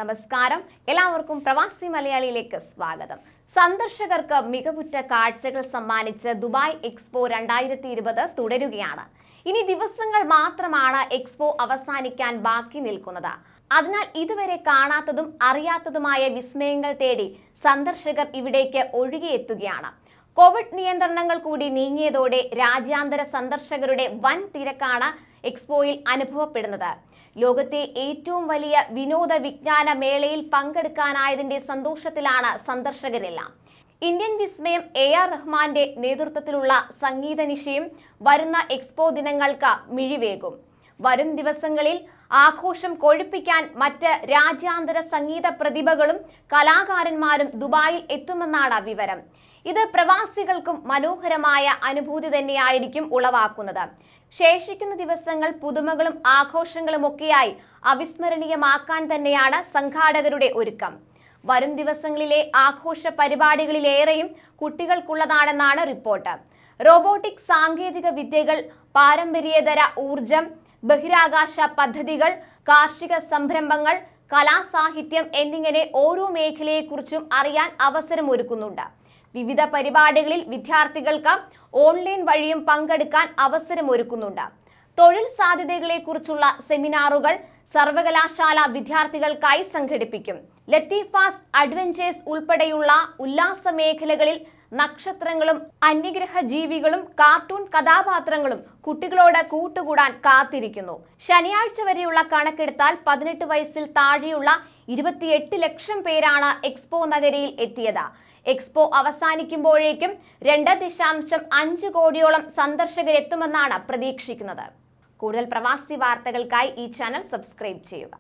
നമസ്കാരം, എല്ലാവർക്കും പ്രവാസി മലയാളിയിലേക്ക് സ്വാഗതം. സന്ദർശകർക്ക് മികവുറ്റ കാഴ്ചകൾ സമ്മാനിച്ച് ദുബായ് എക്സ്പോ 2020 തുടരുകയാണ്. ഇനി ദിവസങ്ങൾ മാത്രമാണ് എക്സ്പോ അവസാനിക്കാൻ ബാക്കി നിൽക്കുന്നത്. അതിനാൽ ഇതുവരെ കാണാത്തതും അറിയാത്തതുമായ വിസ്മയങ്ങൾ തേടി സന്ദർശകർ ഇവിടേക്ക് ഒഴുകിയെത്തുകയാണ്. കോവിഡ് നിയന്ത്രണങ്ങൾ കൂടി നീങ്ങിയതോടെ രാജ്യാന്തര സന്ദർശകരുടെ വൻ തിരക്കാണ് എക്സ്പോയിൽ അനുഭവപ്പെടുന്നത്. ലോകത്തെ ഏറ്റവും വലിയ വിനോദ വിജ്ഞാന മേളയിൽ പങ്കെടുക്കാനായതിന്റെ സന്തോഷത്തിലാണ് സന്ദർശകരെല്ലാം. ഇന്ത്യൻ വിസ്മയം AR റഹ്മാന്റെ നേതൃത്വത്തിലുള്ള സംഗീത നിശയും വരുന്ന എക്സ്പോ ദിനങ്ങൾക്ക് മിഴിവേകും. വരും ദിവസങ്ങളിൽ ആഘോഷം കൊഴുപ്പിക്കാൻ മറ്റ് രാജ്യാന്തര സംഗീത പ്രതിഭകളും കലാകാരന്മാരും ദുബായിൽ എത്തുമെന്നാണ് വിവരം. ഇത് പ്രവാസികൾക്കും മനോഹരമായ അനുഭൂതി തന്നെയായിരിക്കും ഉളവാക്കുന്നത്. ശേഷിക്കുന്ന ദിവസങ്ങൾ പുതുമകളും ആഘോഷങ്ങളും ഒക്കെയായി അവിസ്മരണീയമാക്കാൻ തന്നെയാണ് സംഘാടകരുടെ ഒരുക്കം. വരും ദിവസങ്ങളിലെ ആഘോഷ പരിപാടികളിലേറെയും കുട്ടികൾക്കുള്ളതാണെന്നാണ് റിപ്പോർട്ട്. റോബോട്ടിക് സാങ്കേതിക വിദ്യകൾ, പാരമ്പര്യേതര ഊർജം, ബഹിരാകാശ പദ്ധതികൾ, കാർഷിക സംരംഭങ്ങൾ, കലാസാഹിത്യം എന്നിങ്ങനെ ഓരോ മേഖലയെക്കുറിച്ചും അറിയാൻ അവസരമൊരുക്കുന്നുണ്ട്. വിവിധ പരിപാടികളിൽ വിദ്യാർത്ഥികൾക്ക് ഓൺലൈൻ വഴിയും പങ്കെടുക്കാൻ അവസരമൊരുക്കുന്നുണ്ട്. തൊഴിൽ സാധ്യതകളെക്കുറിച്ചുള്ള സെമിനാറുകൾ സർവകലാശാല വിദ്യാർത്ഥികൾക്കായി സംഘടിപ്പിക്കും. ലത്തീഫാസ് അഡ്വഞ്ചേഴ്സ് ഉൾപ്പെടെയുള്ള ഉല്ലാസ മേഖലകളിൽ നക്ഷത്രങ്ങളും അന്യഗ്രഹ ജീവികളും കാർട്ടൂൺ കഥാപാത്രങ്ങളും കുട്ടികളോട് കൂട്ടുകൂടാൻ കാത്തിരിക്കുന്നു. ശനിയാഴ്ച വരെയുള്ള കണക്കെടുത്താൽ 18 വയസ്സിൽ താഴെയുള്ള 28 ലക്ഷം പേരാണ് എക്സ്പോ നഗരിയിൽ എത്തിയത്. എക്സ്പോ അവസാനിക്കുമ്പോഴേക്കും 2.5 കോടിയോളം സന്ദർശകരെത്തുമെന്നാണ് പ്രതീക്ഷിക്കുന്നത്. കൂടുതൽ പ്രവാസി വാർത്തകൾക്കായി ഈ ചാനൽ സബ്സ്ക്രൈബ് ചെയ്യുക.